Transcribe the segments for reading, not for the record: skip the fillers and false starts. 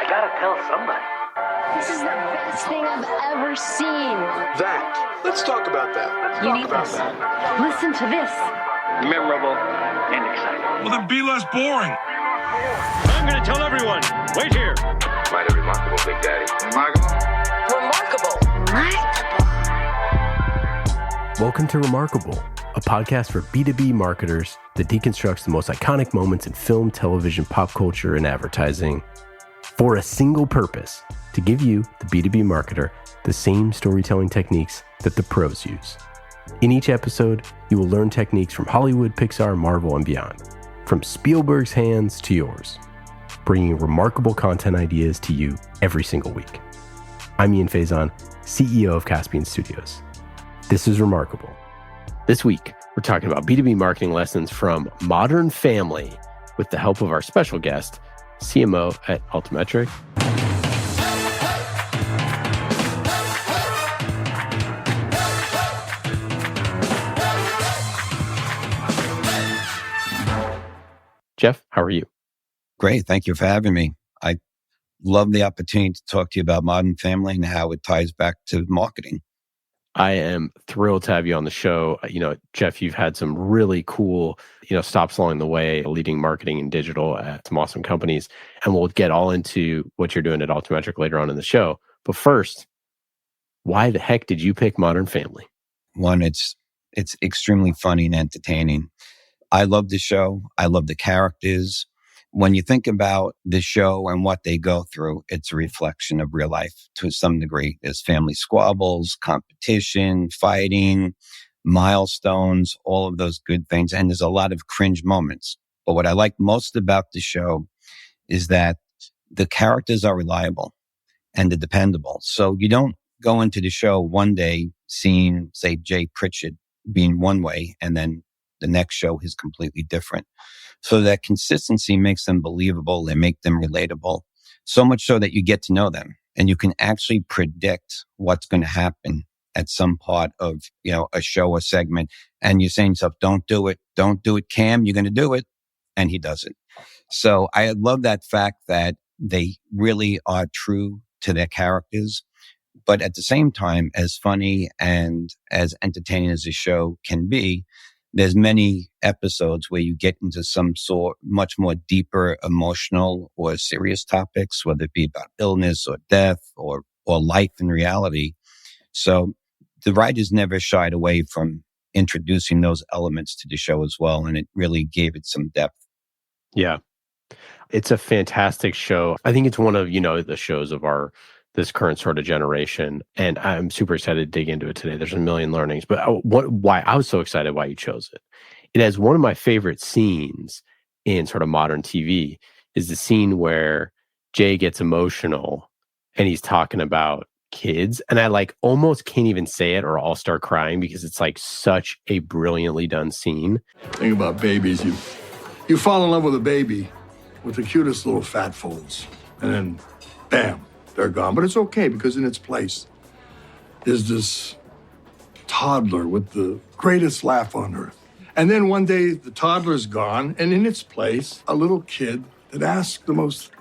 I gotta tell somebody. This is the best thing I've ever seen. That. Let's talk about that. You need this. Listen to this. Memorable and exciting. Well, then be less boring. I'm going to tell everyone. Wait here. Mighty remarkable, Big Daddy. Remarkable. Welcome to Remarkable, a podcast for B2B marketers that deconstructs the most iconic moments in film, television, pop culture, and advertising for a single purpose: to give you, the B2B marketer, the same storytelling techniques that the pros use. In each episode, you will learn techniques from Hollywood, Pixar, Marvel, and beyond, from Spielberg's hands to yours, bringing remarkable content ideas to you every single week. I'm Ian Faison, CEO of Caspian Studios. This is Remarkable. This week, we're talking about B2B marketing lessons from Modern Family with the help of our special guest, CMO at Altimetrik. Jeff, how are you? Great. Thank you for having me. I love the opportunity to talk to you about Modern Family and how it ties back to marketing. I am thrilled to have you on the show. Jeff, you've had some really cool, stops along the way, leading marketing and digital at some awesome companies. And we'll get all into what you're doing at Altimetrik later on in the show. But first, why the heck did you pick Modern Family? One, it's extremely funny and entertaining. I love the show. I love the characters. When you think about the show and what they go through, it's a reflection of real life to some degree. There's family squabbles, competition, fighting, milestones, all of those good things. And there's a lot of cringe moments. But what I like most about the show is that the characters are reliable and they're dependable. So you don't go into the show one day seeing, say, Jay Pritchett being one way, and then the next show is completely different. So that consistency makes them believable and make them relatable, so much so that you get to know them and you can actually predict what's going to happen at some part of, a show or segment. And you're saying to yourself, don't do it, Cam, you're going to do it. And he does it. So I love that fact that they really are true to their characters. But at the same time, as funny and as entertaining as the show can be, there's many episodes where you get into some sort much more deeper emotional or serious topics, whether it be about illness or death or life in reality. So the writers never shied away from introducing those elements to the show as well. And it really gave it some depth. Yeah. It's a fantastic show. I think it's one of, the shows of this current sort of generation. And I'm super excited to dig into it today. There's a million learnings, but why I was so excited why you chose it. It has one of my favorite scenes in sort of modern TV is the scene where Jay gets emotional and he's talking about kids. And I almost can't even say it or I'll start crying because it's such a brilliantly done scene. Think about babies. You fall in love with a baby with the cutest little fat folds. And then, bam, they're gone. But it's okay because in its place is this toddler with the greatest laugh on earth. And then one day the toddler's gone, and in its place, a little kid that asks the most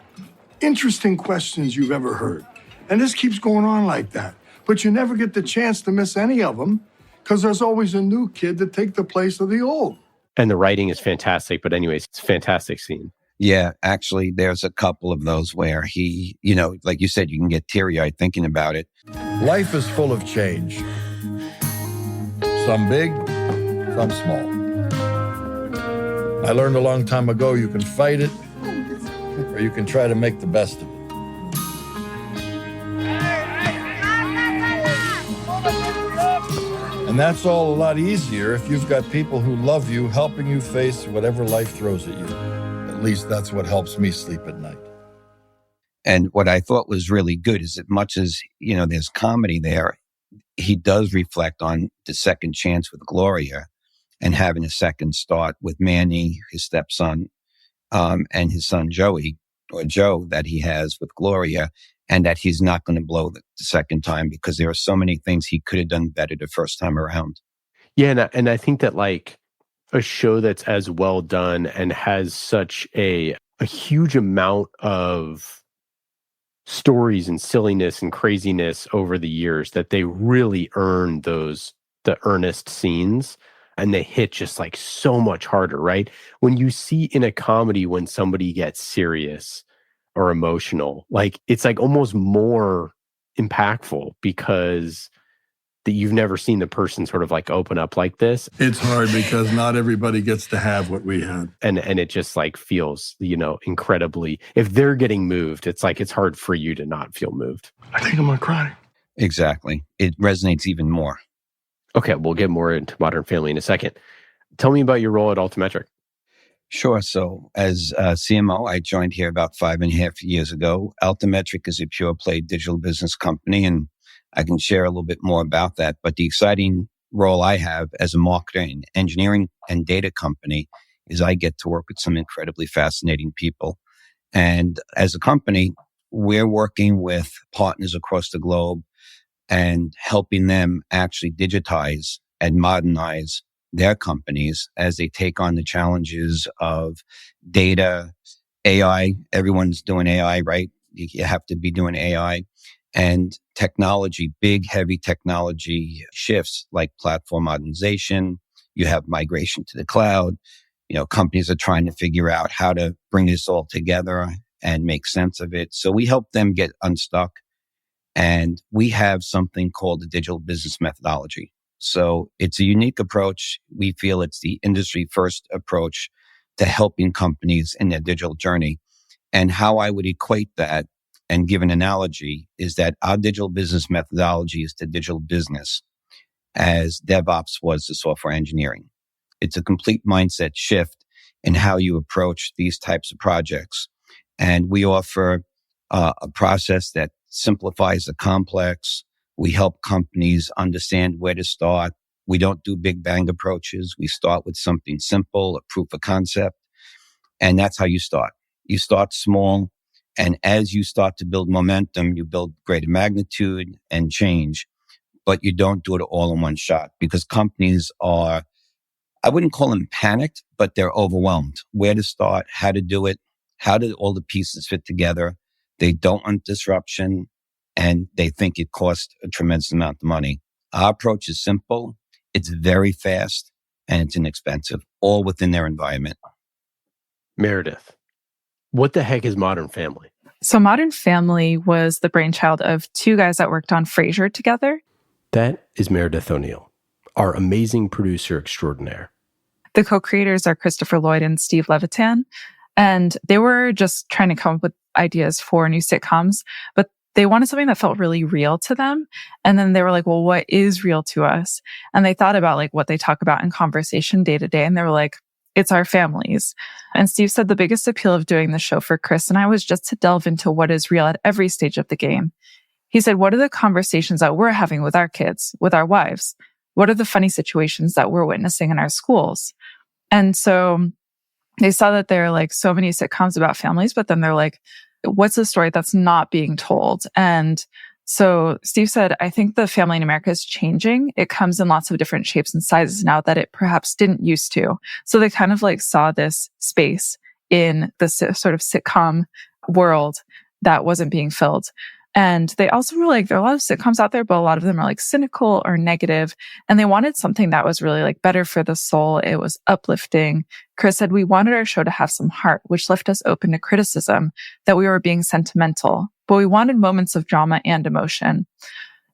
interesting questions you've ever heard. And this keeps going on like that. But you never get the chance to miss any of them because there's always a new kid to take the place of the old. And the writing is fantastic. But anyways, it's a fantastic scene. Yeah, actually, there's a couple of those where he, like you said, you can get teary-eyed thinking about it. Life is full of change. Some big, some small. I learned a long time ago you can fight it or you can try to make the best of it. And that's all a lot easier if you've got people who love you helping you face whatever life throws at you. At least that's what helps me sleep at night. And what I thought was really good is as much as, there's comedy there, he does reflect on the second chance with Gloria and having a second start with Manny, his stepson, and his son Joe that he has with Gloria, and that he's not going to blow the second time because there are so many things he could have done better the first time around. Yeah, and I think that a show that's as well done and has such a huge amount of stories and silliness and craziness over the years that they really earn the earnest scenes, and they hit just like so much harder, right? When you see in a comedy when somebody gets serious or emotional, like it's like almost more impactful because that you've never seen the person sort of like open up like this. It's hard because not everybody gets to have what we had. And it just like feels, incredibly, if they're getting moved, it's like it's hard for you to not feel moved. I think I'm gonna cry. Exactly. It resonates even more. Okay, we'll get more into Modern Family in a second. Tell me about your role at Altimetrik. Sure. So as CMO, I joined here about 5.5 years ago. Altimetrik is a pure play digital business company, and I can share a little bit more about that. But the exciting role I have as a marketer in engineering and data company is I get to work with some incredibly fascinating people. And as a company, we're working with partners across the globe and helping them actually digitize and modernize their companies as they take on the challenges of data, AI. Everyone's doing AI, right? You have to be doing AI. And technology, big, heavy technology shifts like platform modernization. You have migration to the cloud. Companies are trying to figure out how to bring this all together and make sense of it. So we help them get unstuck. And we have something called the digital business methodology. So it's a unique approach. We feel it's the industry first approach to helping companies in their digital journey. And how I would equate that and give an analogy is that our digital business methodology is to digital business as DevOps was to software engineering. It's a complete mindset shift in how you approach these types of projects. And we offer a process that simplifies the complex. We help companies understand where to start. We don't do big bang approaches. We start with something simple, a proof of concept. And that's how you start. You start small. And as you start to build momentum, you build greater magnitude and change. But you don't do it all in one shot because companies are, I wouldn't call them panicked, but they're overwhelmed. Where to start, how to do it, how do all the pieces fit together. They don't want disruption, and they think it costs a tremendous amount of money. Our approach is simple, it's very fast, and it's inexpensive, all within their environment. Meredith, what the heck is Modern Family? So Modern Family was the brainchild of two guys that worked on Frasier together. That is Meredith O'Neill, our amazing producer extraordinaire. The co-creators are Christopher Lloyd and Steve Levitan, and they were just trying to come up with ideas for new sitcoms, but they wanted something that felt really real to them. And then they were like, well, what is real to us? And they thought about like what they talk about in conversation day to day. And they were like, it's our families. And Steve said the biggest appeal of doing the show for Chris and I was just to delve into what is real at every stage of the game. He said, what are the conversations that we're having with our kids, with our wives? What are the funny situations that we're witnessing in our schools? And so they saw that there are like so many sitcoms about families, but then they're like, what's the story that's not being told? And so Steve said, I think the family in America is changing. It comes in lots of different shapes and sizes now that it perhaps didn't used to. So they kind of like saw this space in the sort of sitcom world that wasn't being filled. And they also were like, there are a lot of sitcoms out there, but a lot of them are like cynical or negative. And they wanted something that was really like better for the soul. It was uplifting. Chris said, we wanted our show to have some heart, which left us open to criticism, that we were being sentimental, but we wanted moments of drama and emotion.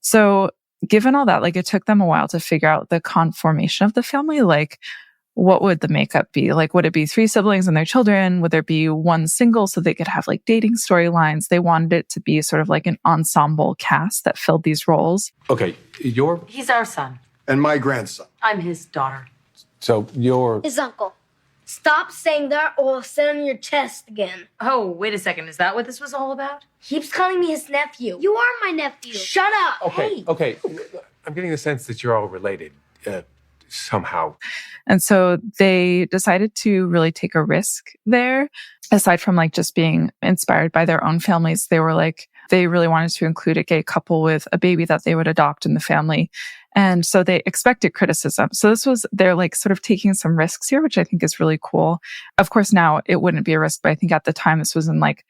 So given all that, like it took them a while to figure out the conformation of the family. Like, what would the makeup be? Like, would it be 3 siblings and their children? Would there be one single so they could have like dating storylines? They wanted it to be sort of like an ensemble cast that filled these roles. Okay, He's our son. And my grandson. I'm his daughter. So you're... His uncle. Stop saying that or I'll sit on your chest again. Oh, wait a second. Is that what this was all about? He keeps calling me his nephew. You are my nephew. Shut up. Hey. Okay. I'm getting the sense that you're all related, somehow. And so they decided to really take a risk there. Aside from like just being inspired by their own families, they were like, they really wanted to include a gay couple with a baby that they would adopt in the family. And so they expected criticism. So they're like sort of taking some risks here, which I think is really cool. Of course, now it wouldn't be a risk, but I think at the time this was in like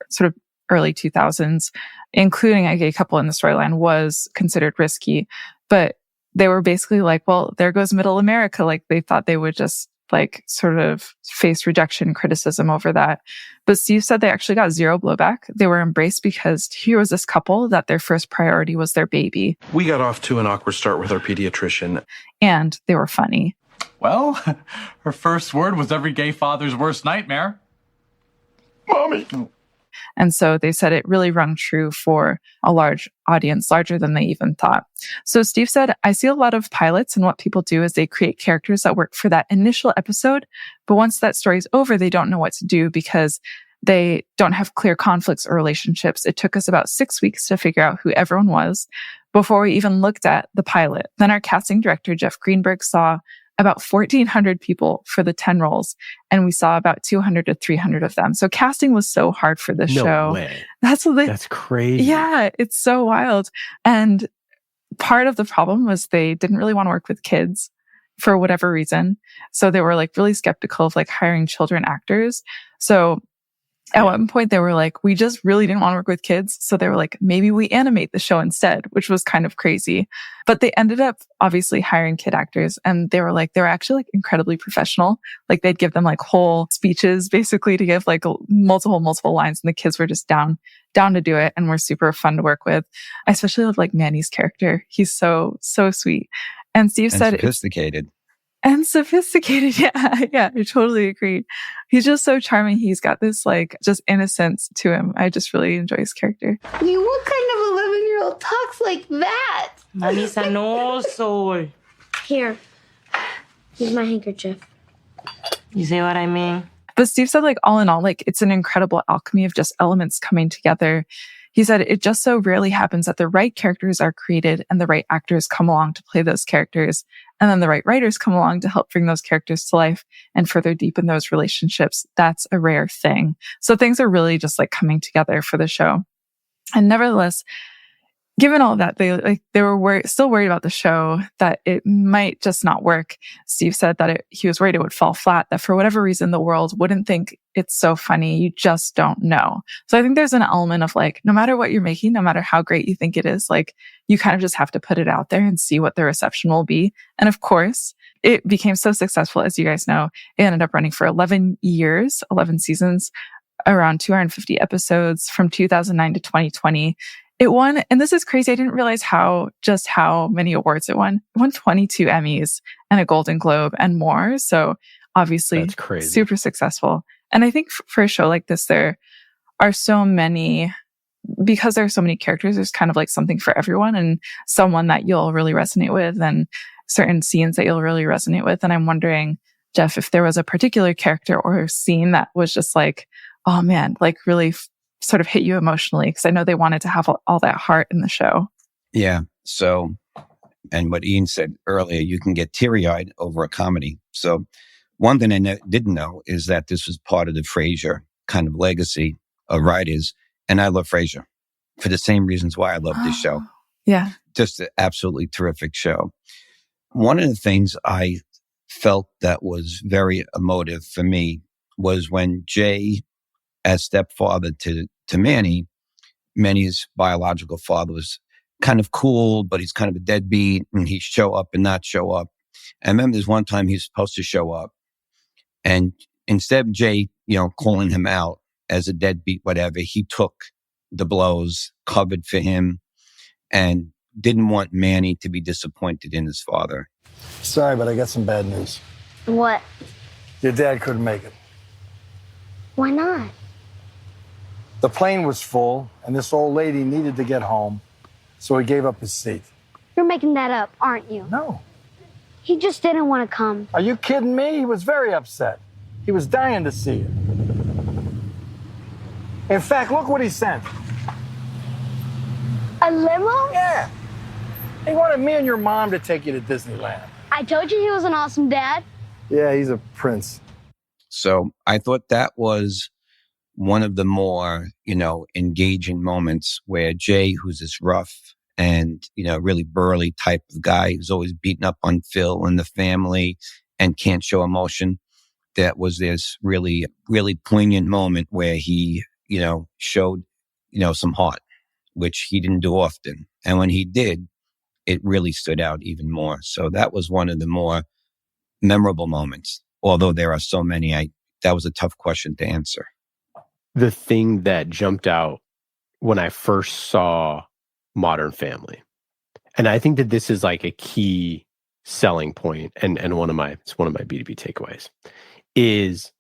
sort of early 2000s, including a gay couple in the storyline, was considered risky. But they were basically like, well, there goes middle America. Like they thought they would just like sort of face rejection, criticism over that. But Steve said they actually got zero blowback. They were embraced because here was this couple that their first priority was their baby. We got off to an awkward start with our pediatrician. And they were funny. Well, her first word was every gay father's worst nightmare. Mommy. And so they said it really rung true for a large audience, larger than they even thought. So Steve said, I see a lot of pilots, and what people do is they create characters that work for that initial episode. But once that story's over, they don't know what to do because they don't have clear conflicts or relationships. It took us about 6 weeks to figure out who everyone was before we even looked at the pilot. Then our casting director, Jeff Greenberg, saw about 1,400 people for the 10 roles, and we saw about 200 to 300 of them. So casting was so hard for this show. No way. That's crazy. Yeah, it's so wild. And part of the problem was they didn't really want to work with kids for whatever reason. So they were like really skeptical of like hiring children actors. So at one point they were like, we just really didn't want to work with kids. So they were like, maybe we animate the show instead, which was kind of crazy. But they ended up obviously hiring kid actors, and they were actually like incredibly professional. Like they'd give them like whole speeches basically to give like multiple lines, and the kids were just down to do it and were super fun to work with. I especially love like Manny's character. He's so sweet. And Steve said sophisticated. And sophisticated. Yeah, I totally agree. He's just so charming. He's got this like just innocence to him. I just really enjoy his character. What kind of 11-year-old talks like that? Manisa no soy. Here, here's my handkerchief. You see what I mean? But Steve said like all in all, like it's an incredible alchemy of just elements coming together. He said it just so rarely happens that the right characters are created and the right actors come along to play those characters. And then the right writers come along to help bring those characters to life and further deepen those relationships. That's a rare thing. So things are really just like coming together for the show. And nevertheless, given all that, they were still worried about the show, that it might just not work. Steve said that he was worried it would fall flat, that for whatever reason, the world wouldn't think it's so funny. You just don't know. So I think there's an element of like, no matter what you're making, no matter how great you think it is, like you kind of just have to put it out there and see what the reception will be. And of course, it became so successful, as you guys know. It ended up running for 11 years, 11 seasons, around 250 episodes from 2009 to 2020. It won, and this is crazy, I didn't realize how many awards it won. It won 22 Emmys and a Golden Globe and more. So obviously that's crazy. Super successful. And I think for a show like this, there are so many, because there are so many characters, there's kind of like something for everyone and someone that you'll really resonate with and certain scenes that you'll really resonate with. And I'm wondering, Jeff, if there was a particular character or a scene that was just like, oh man, like really sort of hit you emotionally, because I know they wanted to have all that heart in the show. Yeah. So, and what Ian said earlier, you can get teary-eyed over a comedy. So one thing I didn't know is that this was part of the Frasier kind of legacy of writers. And I love Frasier for the same reasons why I love this show. Yeah. Just an absolutely terrific show. One of the things I felt that was very emotive for me was when Jay, as stepfather to Manny, Manny's biological father was kind of cool, but he's kind of a deadbeat, and he'd show up and not show up. I remember there's one time he was supposed to show up, and instead of Jay, calling him out as a deadbeat, whatever, he took the blows, covered for him, and didn't want Manny to be disappointed in his father. Sorry, but I got some bad news. What? Your dad couldn't make it. Why not? The plane was full, and this old lady needed to get home, so he gave up his seat. You're making that up, aren't you? No. He just didn't want to come. Are you kidding me? He was very upset. He was dying to see you. In fact, look what he sent. A limo? Yeah. He wanted me and your mom to take you to Disneyland. I told you he was an awesome dad. Yeah, he's a prince. So I thought that was one of the more, engaging moments where Jay, who's this rough and, really burly type of guy who's always beaten up on Phil and the family and can't show emotion, that was this really, really poignant moment where he, showed some heart, which he didn't do often. And when he did, it really stood out even more. So that was one of the more memorable moments. Although there are so many, that was a tough question to answer. The thing that jumped out when I first saw Modern Family, and I think that this is like a key selling point, and it's one of my B2B takeaways, is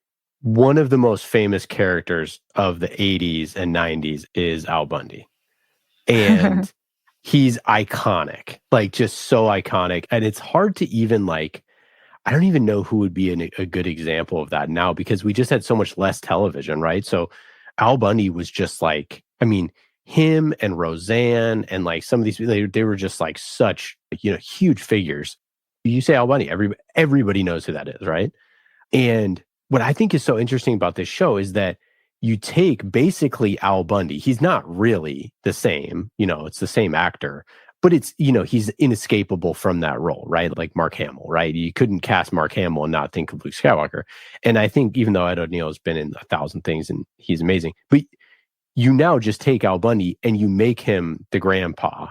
one of the most famous characters of the 80s and 90s is Al Bundy. And he's iconic, like just so iconic. And it's hard to even I don't even know who would be a good example of that now, because we just had so much less television, right? So Al Bundy was just him and Roseanne and some of these, they were just such, huge figures. You say Al Bundy, everybody knows who that is, right? And what I think is so interesting about this show is that you take basically Al Bundy. He's not really the same, it's the same actor, but it's, he's inescapable from that role, right? Like Mark Hamill, right? You couldn't cast Mark Hamill and not think of Luke Skywalker. And I think even though Ed O'Neill has been in 1,000 things and he's amazing, but you now just take Al Bundy and you make him the grandpa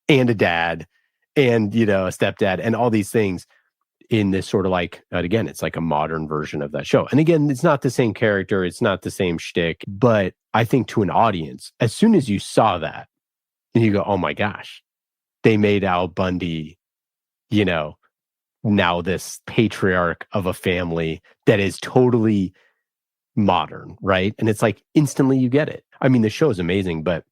and a dad and, a stepdad and all these things in this sort of again, it's like a modern version of that show. And again, it's not the same character. It's not the same shtick, but I think to an audience, as soon as you saw that and you go, oh my gosh, they made Al Bundy, now this patriarch of a family that is totally modern, right? And it's instantly you get it. I mean, the show is amazing, but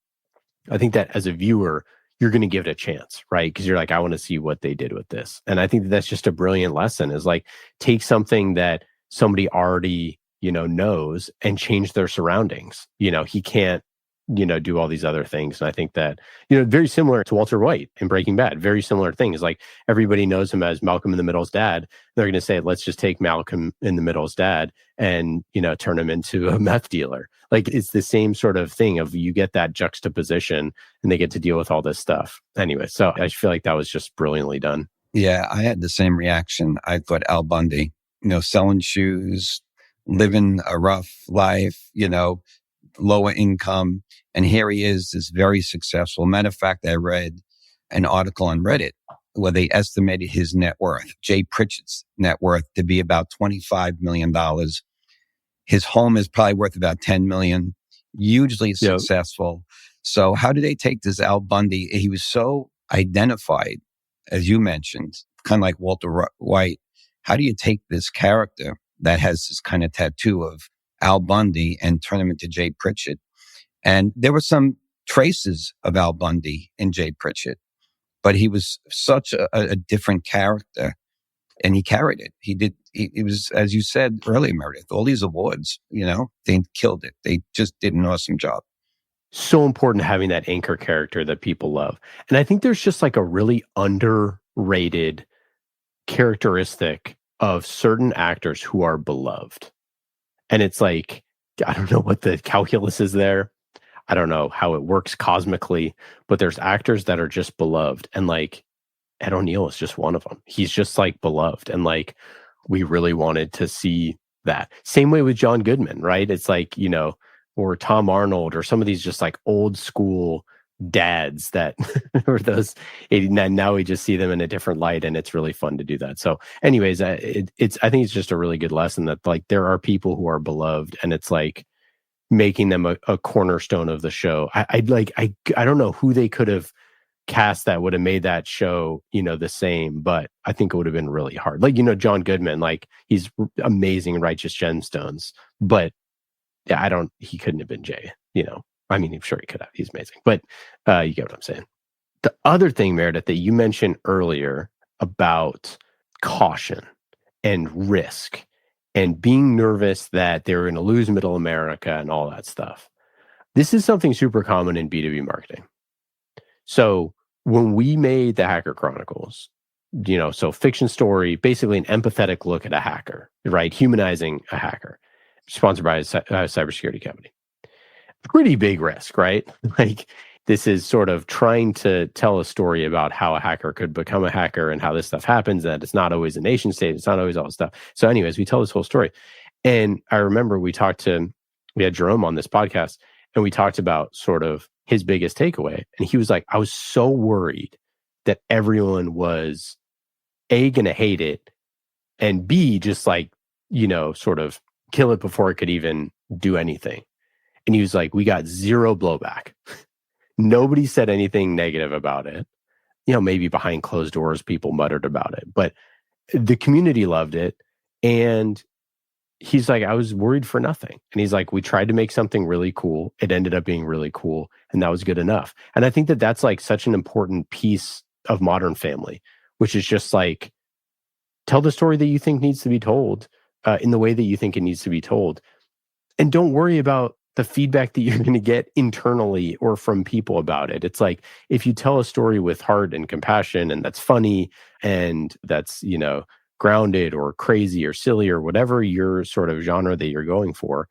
I think that as a viewer, you're going to give it a chance, right? Because you're I want to see what they did with this. And I think that's just a brilliant lesson is take something that somebody already, knows and change their surroundings. He can't, do all these other things. And I think that, very similar to Walter White in Breaking Bad, very similar things. Everybody knows him as Malcolm in the Middle's dad. They're going to say, let's just take Malcolm in the Middle's dad and, turn him into a meth dealer. It's the same sort of thing of you get that juxtaposition and they get to deal with all this stuff. Anyway, so I feel like that was just brilliantly done. Yeah, I had the same reaction. I thought Al Bundy, selling shoes, living a rough life, lower income. And here he is very successful. Matter of fact, I read an article on Reddit where they estimated his net worth, Jay Pritchett's net worth, to be about $25 million. His home is probably worth about $10 million, hugely successful. So how do they take this Al Bundy? He was so identified, as you mentioned, kind of like Walter White. How do you take this character that has this kind of tattoo of Al Bundy and turn him into Jay Pritchett? And there were some traces of Al Bundy in Jay Pritchett, but he was such a different character. And he carried it. He was, as you said earlier, Meredith, all these awards, they killed it. They just did an awesome job. So important having that anchor character that people love. And I think there's just a really underrated characteristic of certain actors who are beloved. And it's I don't know what the calculus is there. I don't know how it works cosmically, but there's actors that are just beloved. And Ed O'Neill is just one of them. He's just beloved. And we really wanted to see that. Same way with John Goodman, right? It's or Tom Arnold or some of these just old school dads that or those 89. Now we just see them in a different light and it's really fun to do that. So anyways, I think it's just a really good lesson that there are people who are beloved and it's making them a cornerstone of the show. I don't know who they could have cast that would have made that show, the same, but I think it would have been really hard. John Goodman, he's amazing in Righteous Gemstones, but yeah, he couldn't have been Jay, I mean, I'm sure he could have, he's amazing, but you get what I'm saying. The other thing, Meredith, that you mentioned earlier about caution and risk and being nervous that they were going to lose middle America and all that stuff. This is something super common in B2B marketing. So when we made the Hacker Chronicles, so fiction story, basically an empathetic look at a hacker, right? Humanizing a hacker, sponsored by a cybersecurity company. Pretty big risk, right? This is sort of trying to tell a story about how a hacker could become a hacker and how this stuff happens, that it's not always a nation state, it's not always all this stuff. So anyways, we tell this whole story. And I remember we had Jerome on this podcast, And we talked about sort of his biggest takeaway. And he was like, I was so worried that everyone was A, going to hate it, and B, just like, sort of kill it before it could even do anything. And he was like, we got zero blowback. Nobody said anything negative about it. Maybe behind closed doors, people muttered about it, but the community loved it. And he's like, I was worried for nothing. And he's like, we tried to make something really cool. It ended up being really cool. And that was good enough. And I think that that's like such an important piece of Modern Family, which is just like, tell the story that you think needs to be told in the way that you think it needs to be told. And don't worry about the feedback that you're going to get internally or from people about it. It's like, if you tell a story with heart and compassion, and that's funny, and that's, grounded or crazy or silly or whatever your sort of genre that you're going for,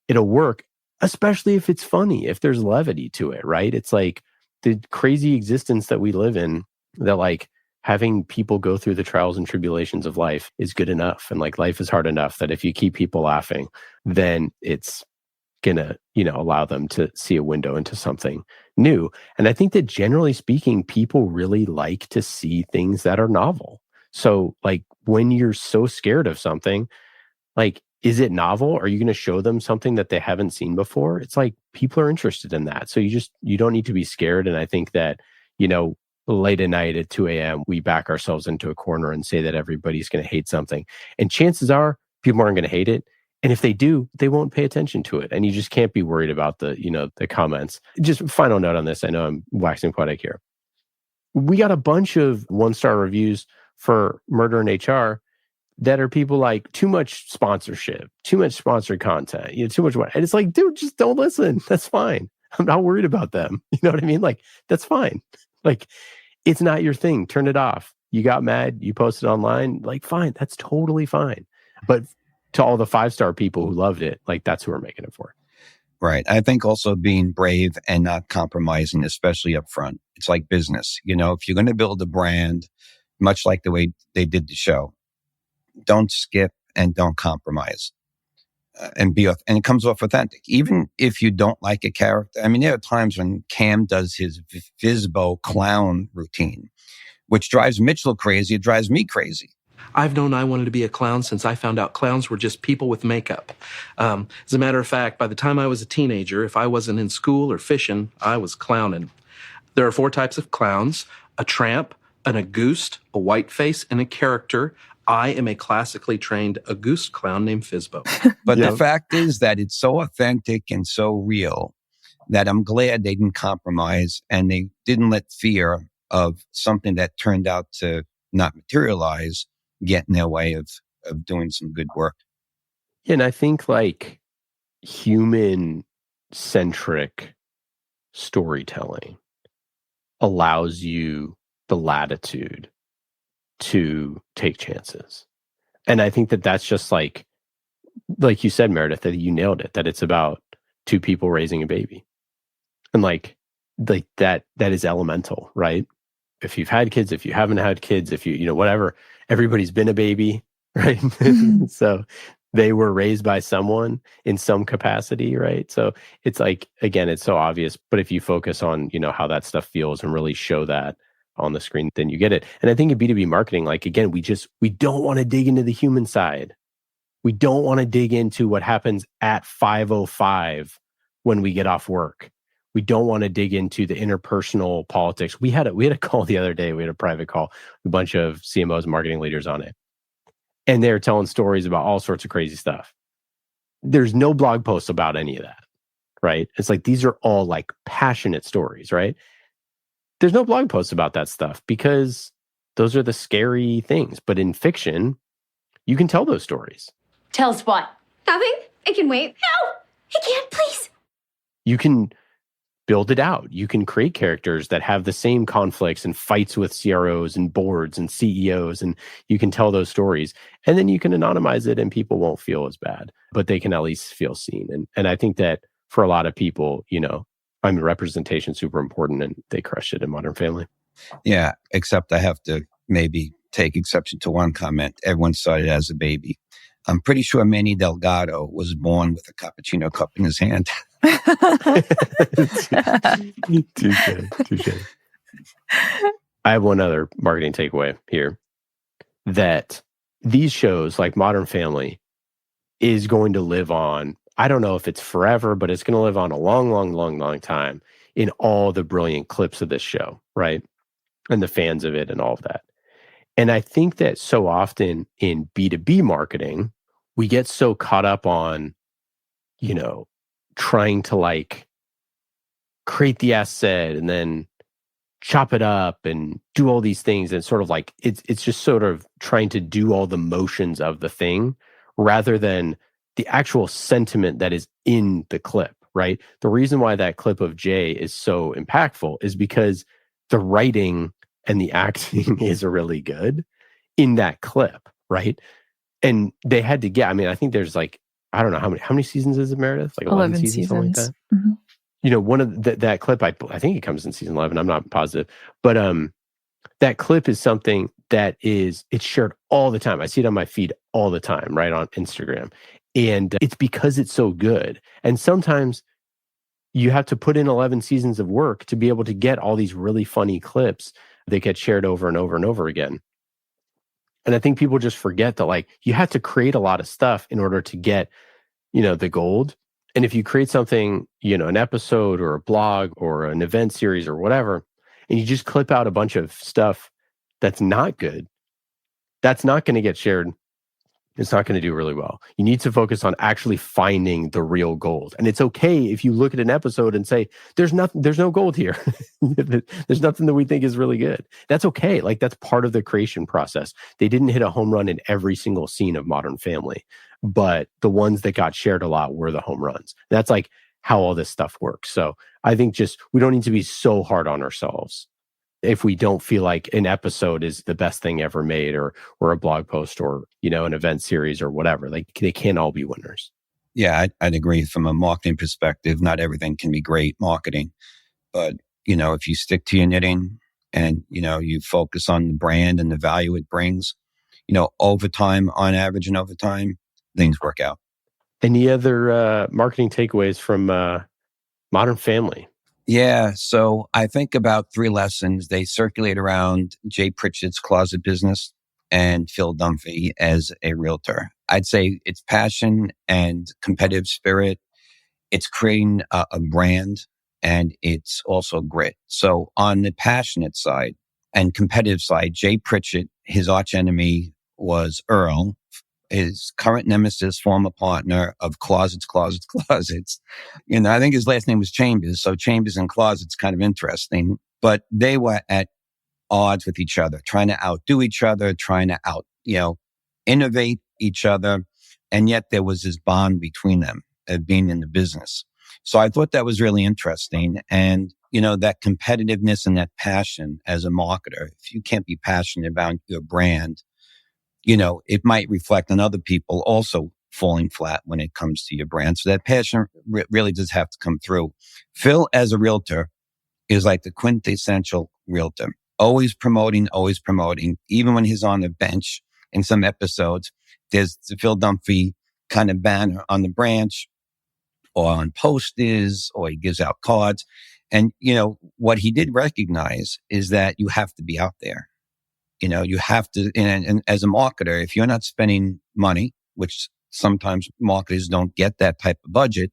it'll work, especially if it's funny, if there's levity to it, right? It's like the crazy existence that we live in, that like having people go through the trials and tribulations of life is good enough. And like life is hard enough that if you keep people laughing, then it's gonna, allow them to see a window into something new. And I think that generally speaking, people really like to see things that are novel. So like when you're so scared of something, like, is it novel? Are you going to show them something that they haven't seen before? It's like people are interested in that. So you don't need to be scared. And I think that, late at night at 2 a.m., we back ourselves into a corner and say that everybody's going to hate something. And chances are people aren't going to hate it. And if they do, they won't pay attention to it. And you just can't be worried about the comments. Just final note on this. I know I'm waxing poetic here. We got a bunch of 1-star reviews for Murder in HR that are people like, too much sponsorship, too much sponsored content, too much. And it's like, dude, just don't listen. That's fine. I'm not worried about them. You know what I mean? Like, that's fine. Like, it's not your thing. Turn it off. You got mad. You posted online. Like, fine. That's totally fine. But to all the 5-star people who loved it, like, that's who we're making it for. Right. I think also being brave and not compromising, especially up front. It's like business. If you're going to build a brand, much like the way they did the show, don't skip and don't compromise. And it comes off authentic. Even if you don't like a character. I mean, there are times when Cam does his Fizbo clown routine, which drives Mitchell crazy. It drives me crazy. I've known I wanted to be a clown since I found out clowns were just people with makeup. As a matter of fact, by the time I was a teenager, if I wasn't in school or fishing, I was clowning. There are 4 types of clowns: a tramp, an auguste, a whiteface, and a character. I am a classically trained auguste clown named Fizbo. But the fact is that it's so authentic and so real that I'm glad they didn't compromise and they didn't let fear of something that turned out to not materialize get in their way of doing some good work. Yeah, and I think like human-centric storytelling allows you the latitude to take chances. And I think that that's just like you said, Meredith, that you nailed it, that it's about 2 people raising a baby. And like that is elemental, right? If you've had kids, if you haven't had kids, if you whatever, everybody's been a baby, right? So they were raised by someone in some capacity, right? So it's like, again, it's so obvious, but if you focus on, how that stuff feels and really show that on the screen, then you get it. And I think in B2B marketing, like, again, we don't want to dig into the human side. We don't want to dig into what happens at 5:05 when we get off work. We don't want to dig into the interpersonal politics. We had a call the other day. We had a private call, a bunch of CMOs and marketing leaders on it. And they're telling stories about all sorts of crazy stuff. There's no blog posts about any of that, right? It's like, these are all like passionate stories, right? There's no blog posts about that stuff because those are the scary things. But in fiction, you can tell those stories. Tell us what? Nothing. It can wait. No, it can't, please. You can build it out. You can create characters that have the same conflicts and fights with CROs and boards and CEOs, and you can tell those stories. And then you can anonymize it and people won't feel as bad, but they can at least feel seen. And I think that for a lot of people, representation is super important, and they crushed it in Modern Family. Yeah, except I have to maybe take exception to one comment. Everyone started as a baby. I'm pretty sure Manny Delgado was born with a cappuccino cup in his hand. Touche. I have one other marketing takeaway here, that these shows like Modern Family is going to live on. I don't know if it's forever, but it's going to live on a long time in all the brilliant clips of this show, right? And the fans of it and all of that. And I think that so often in B2B marketing, we get so caught up on, trying to like create the asset and then chop it up and do all these things. And sort of like, it's just sort of trying to do all the motions of the thing rather than the actual sentiment that is in the clip, right? The reason why that clip of Jay is so impactful is because the writing and the acting is really good in that clip, right? And they had to get, I think there's like, I don't know how many seasons is it, Meredith? Like 11 seasons, something like that. Mm-hmm. One of that clip, I think it comes in season 11. I'm not positive, but that clip is something that it's shared all the time. I see it on my feed all the time, right, on Instagram. And it's because it's so good. And sometimes you have to put in 11 seasons of work to be able to get all these really funny clips that get shared over and over and over again. And I think people just forget that, like, you have to create a lot of stuff in order to get, the gold. And if you create something, an episode or a blog or an event series or whatever, and you just clip out a bunch of stuff that's not good, that's not going to get shared. It's not going to do really well. You need to focus on actually finding the real gold. And it's okay if you look at an episode and say, there's no gold here. There's nothing that we think is really good. That's okay. Like, that's part of the creation process. They didn't hit a home run in every single scene of Modern Family, but the ones that got shared a lot were the home runs. That's like how all this stuff works. So I think we don't need to be so hard on ourselves if we don't feel like an episode is the best thing ever made, or a blog post, or, an event series or whatever. Like, they can't all be winners. Yeah, I'd agree. From a marketing perspective, not everything can be great marketing. But, if you stick to your knitting and, you focus on the brand and the value it brings, over time, on average and over time, things work out. Any other marketing takeaways from Modern Family? Yeah, so I think about 3 lessons. They circulate around Jay Pritchett's closet business and Phil Dunphy as a realtor. I'd say it's passion and competitive spirit. It's creating a brand, and it's also grit. So on the passionate side and competitive side, Jay Pritchett, his arch enemy was Earl, his current nemesis, former partner of Closets. I think his last name was Chambers. So Chambers and Closets, kind of interesting. But they were at odds with each other, trying to outdo each other, trying to innovate each other. And yet there was this bond between them of being in the business. So I thought that was really interesting. And, that competitiveness and that passion as a marketer, if you can't be passionate about your brand, it might reflect on other people also falling flat when it comes to your brand. So that passion really does have to come through. Phil, as a realtor, is like the quintessential realtor. Always promoting. Even when he's on the bench in some episodes, there's the Phil Dunphy kind of banner on the branch or on posters, or he gives out cards. And, what he did recognize is that you have to be out there. You have to, and as a marketer, if you're not spending money, which sometimes marketers don't get that type of budget,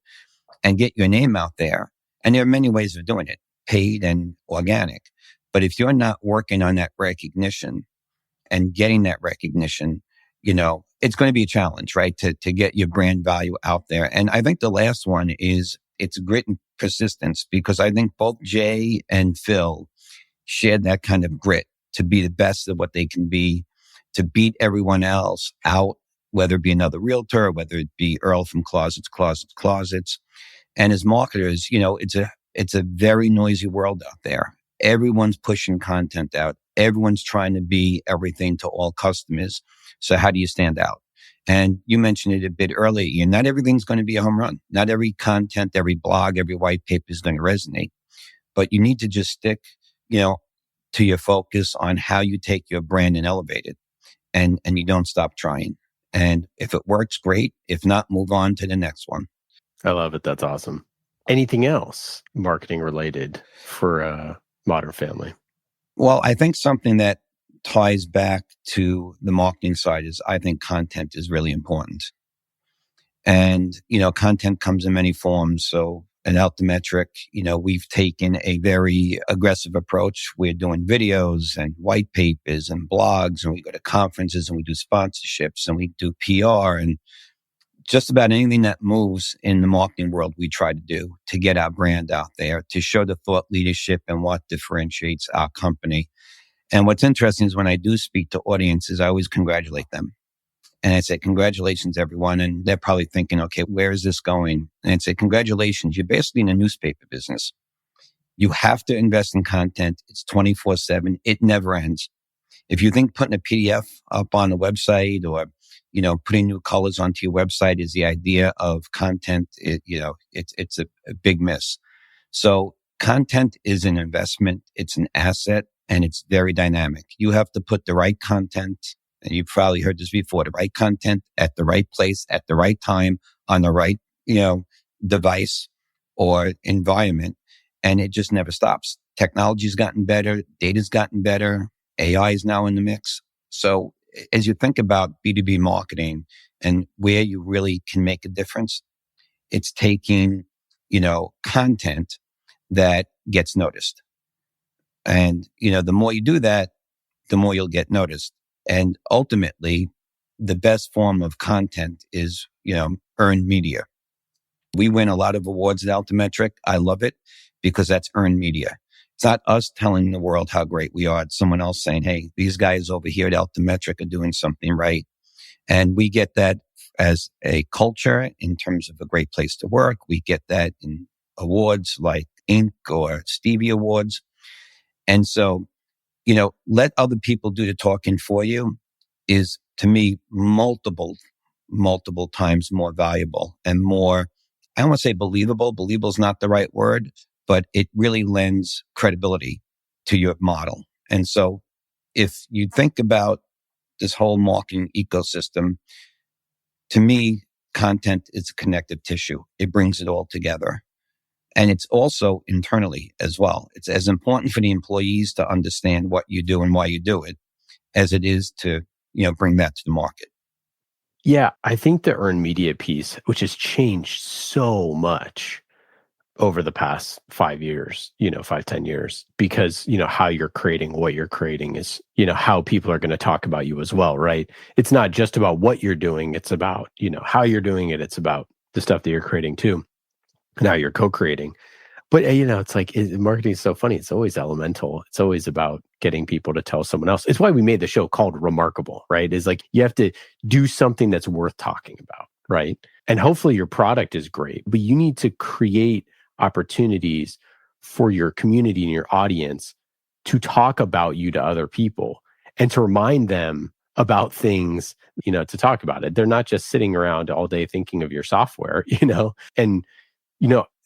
and get your name out there, and there are many ways of doing it, paid and organic. But if you're not working on that recognition and getting that recognition, it's going to be a challenge, right? To get your brand value out there. And I think the last one is it's grit and persistence, because I think both Jay and Phil shared that kind of grit to be the best of what they can be, to beat everyone else out, whether it be another realtor, whether it be Earl from Closets. And as marketers, it's a very noisy world out there. Everyone's pushing content out. Everyone's trying to be everything to all customers. So how do you stand out? And you mentioned it a bit earlier, Ian. Not everything's going to be a home run. Not every content, every blog, every white paper is going to resonate. But you need to just stick, to your focus on how you take your brand and elevate it. And you don't stop trying. And if it works, great. If not, move on to the next one. I love it. That's awesome. Anything else marketing related for a Modern Family? Well, I think something that ties back to the marketing side is I think content is really important. And, content comes in many forms. So at Altimetrik, we've taken a very aggressive approach. We're doing videos and white papers and blogs, and we go to conferences and we do sponsorships and we do PR and just about anything that moves in the marketing world, we try to do to get our brand out there, to show the thought leadership and what differentiates our company. And what's interesting is when I do speak to audiences, I always congratulate them. And I say, congratulations, everyone. And they're probably thinking, okay, where is this going? And I'd say, congratulations. You're basically in a newspaper business. You have to invest in content. It's 24/7. It never ends. If you think putting a PDF up on a website or, putting new colors onto your website is the idea of content, it's a big miss. So content is an investment. It's an asset and it's very dynamic. You have to put the right content, and you've probably heard this before, the right content at the right place at the right time on the right, device or environment. And it just never stops. Technology's gotten better. Data's gotten better. AI is now in the mix. So as you think about B2B marketing and where you really can make a difference, it's taking, content that gets noticed. And, the more you do that, the more you'll get noticed. And ultimately, the best form of content is, earned media. We win a lot of awards at Altimetrik. I love it because that's earned media. It's not us telling the world how great we are. It's someone else saying, hey, these guys over here at Altimetrik are doing something right. And we get that as a culture in terms of a great place to work. We get that in awards like Inc. or Stevie Awards. And so, let other people do the talking for you is, to me, multiple times more valuable and more, I don't want to say believable. Believable is not the right word, but it really lends credibility to your model. And so if you think about this whole marketing ecosystem, to me, content is a connective tissue. It brings it all together. And it's also internally as well. It's as important for the employees to understand what you do and why you do it as it is to, bring that to the market. Yeah, I think the earned media piece, which has changed so much over the past 5 years, 5-10 years, because, how you're creating what you're creating is, how people are going to talk about you as well, right? It's not just about what you're doing. It's about, how you're doing it. It's about the stuff that you're creating too. Now you're co-creating. But, it's like marketing is so funny. It's always elemental. It's always about getting people to tell someone else. It's why we made the show called Remarkable, right? It's like you have to do something that's worth talking about, right? And hopefully your product is great, but you need to create opportunities for your community and your audience to talk about you to other people and to remind them about things, to talk about it. They're not just sitting around all day thinking of your software, and,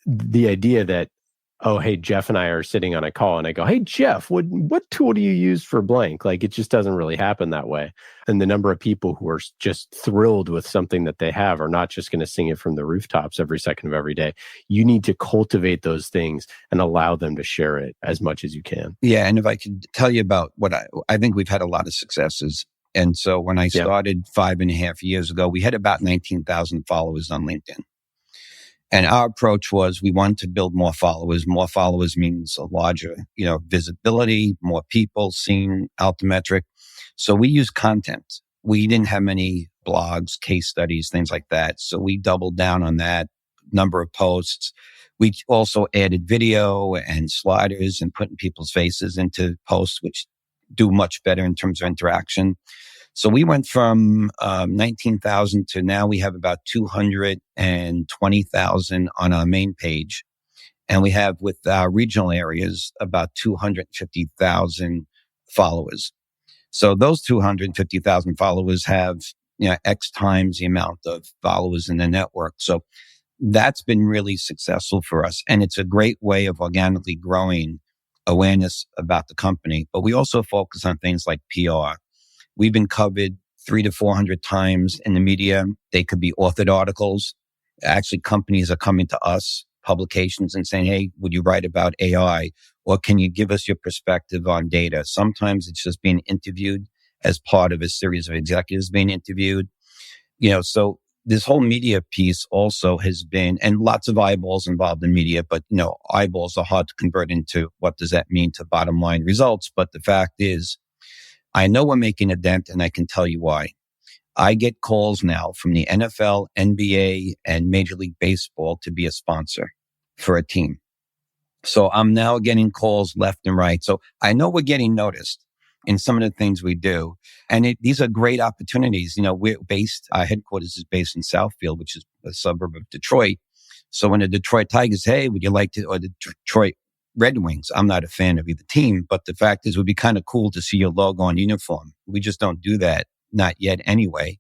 the idea that, oh, hey, Jeff and I are sitting on a call and I go, hey, Jeff, what tool do you use for blank? Like, it just doesn't really happen that way. And the number of people who are just thrilled with something that they have are not just going to sing it from the rooftops every second of every day. You need to cultivate those things and allow them to share it as much as you can. Yeah. And if I could tell you about what I think we've had a lot of successes. And so when I started 5.5 years ago, we had about 19,000 followers on LinkedIn. And our approach was we wanted to build more followers. More followers means a larger, visibility, more people seeing Altimetrik. So we use content. We didn't have many blogs, case studies, things like that. So we doubled down on that number of posts. We also added video and sliders and putting people's faces into posts, which do much better in terms of interaction. So we went from 19,000 to now we have about 220,000 on our main page. And we have with our regional areas about 250,000 followers. So those 250,000 followers have, X times the amount of followers in the network. So that's been really successful for us. And it's a great way of organically growing awareness about the company. But we also focus on things like PR. We've been covered 300 to 400 times in the media. They could be authored articles. Actually, companies are coming to us, publications and saying, hey, would you write about AI? Or can you give us your perspective on data? Sometimes it's just being interviewed as part of a series of executives being interviewed. So this whole media piece also has been, and lots of eyeballs involved in media, but eyeballs are hard to convert into what does that mean to bottom line results. But the fact is, I know we're making a dent, and I can tell you why. I get calls now from the NFL, NBA, and Major League Baseball to be a sponsor for a team. So I'm now getting calls left and right. So I know we're getting noticed in some of the things we do. And these are great opportunities. Our headquarters is based in Southfield, which is a suburb of Detroit. So when the Detroit Tigers, hey, would you like to, or the Detroit Red Wings, I'm not a fan of either team, but the fact is it would be kind of cool to see your logo on uniform. We just don't do that, not yet anyway.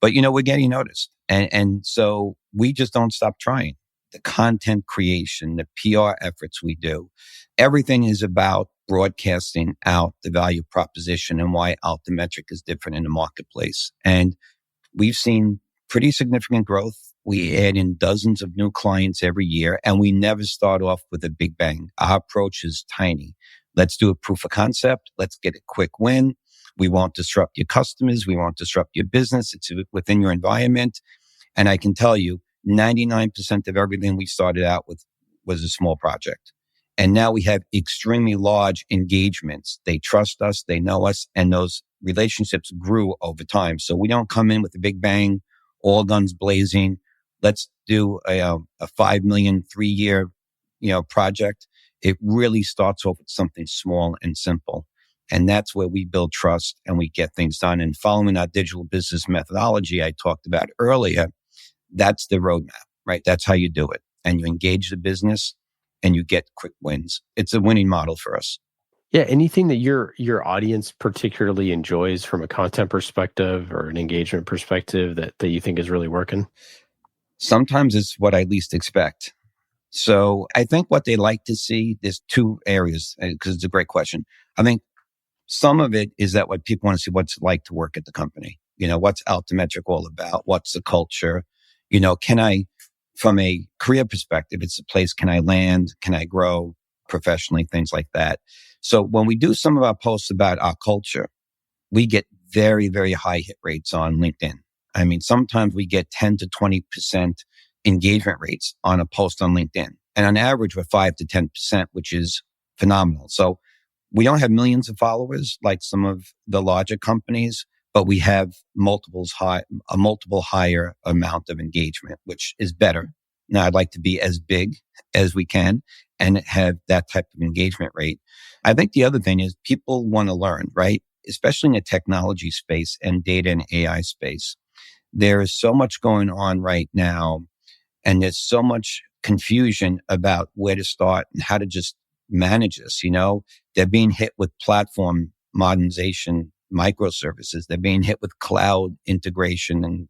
But, we're getting noticed. And so we just don't stop trying. The content creation, the PR efforts we do, everything is about broadcasting out the value proposition and why Altimetrik is different in the marketplace. And we've seen pretty significant growth. We add in dozens of new clients every year, and we never start off with a big bang. Our approach is tiny. Let's do a proof of concept. Let's get a quick win. We won't disrupt your customers. We won't disrupt your business. It's within your environment. And I can tell you, 99% of everything we started out with was a small project. And now we have extremely large engagements. They trust us, they know us, and those relationships grew over time. So we don't come in with a big bang, all guns blazing. Let's do a 5 million, 3-year, project. It really starts off with something small and simple. And that's where we build trust and we get things done. And following our digital business methodology I talked about earlier, that's the roadmap, right? That's how you do it. And you engage the business and you get quick wins. It's a winning model for us. Yeah. Anything that your audience particularly enjoys from a content perspective or an engagement perspective that you think is really working? Sometimes it's what I least expect. So I think what they like to see, there's two areas, because it's a great question. I think some of it is that what people want to see, what's it like to work at the company. What's Altimetrik all about? What's the culture? Can I, from a career perspective, it's a place, can I land? Can I grow professionally? Things like that. So when we do some of our posts about our culture, we get very, very high hit rates on LinkedIn. I mean, sometimes we get 10 to 20% engagement rates on a post on LinkedIn. And on average, we're 5 to 10%, which is phenomenal. So we don't have millions of followers like some of the larger companies, but we have a multiple higher amount of engagement, which is better. Now, I'd like to be as big as we can and have that type of engagement rate. I think the other thing is people want to learn, right? Especially in the technology space and data and AI space. There is so much going on right now, and there's so much confusion about where to start and how to just manage this. They're being hit with platform modernization, microservices. They're being hit with cloud integration, and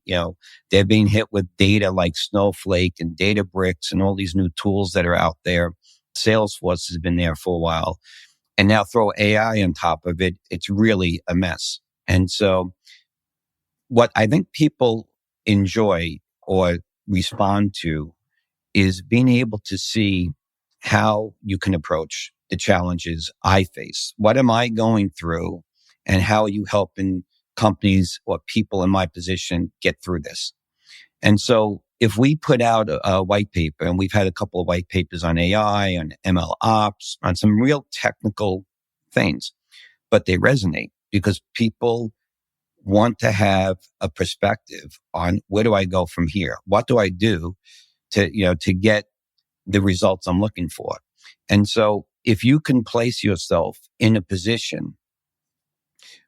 they're being hit with data like Snowflake and Databricks and all these new tools that are out there. Salesforce has been there for a while, and now throw AI on top of it. It's really a mess. And so what I think people enjoy or respond to is being able to see how you can approach the challenges I face. What am I going through, and how are you helping companies or people in my position get through this? And so if we put out a white paper, and we've had a couple of white papers on AI, on ML ops, on some real technical things, but they resonate because people want to have a perspective on where do I go from here? What do I do to get the results I'm looking for? And so if you can place yourself in a position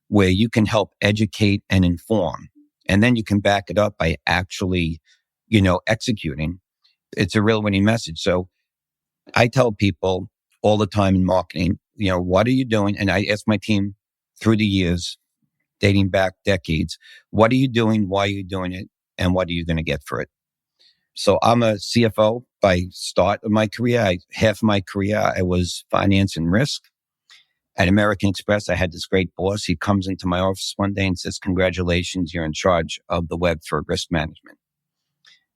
where you can help educate and inform, and then you can back it up by actually, executing, it's a real winning message. So I tell people all the time in marketing, what are you doing? And I ask my team through the years, dating back decades, what are you doing? Why are you doing it? And what are you going to get for it? So I'm a CFO by start of my career. Half of my career, I was finance and risk. At American Express, I had this great boss. He comes into my office one day and says, congratulations, you're in charge of the web for risk management.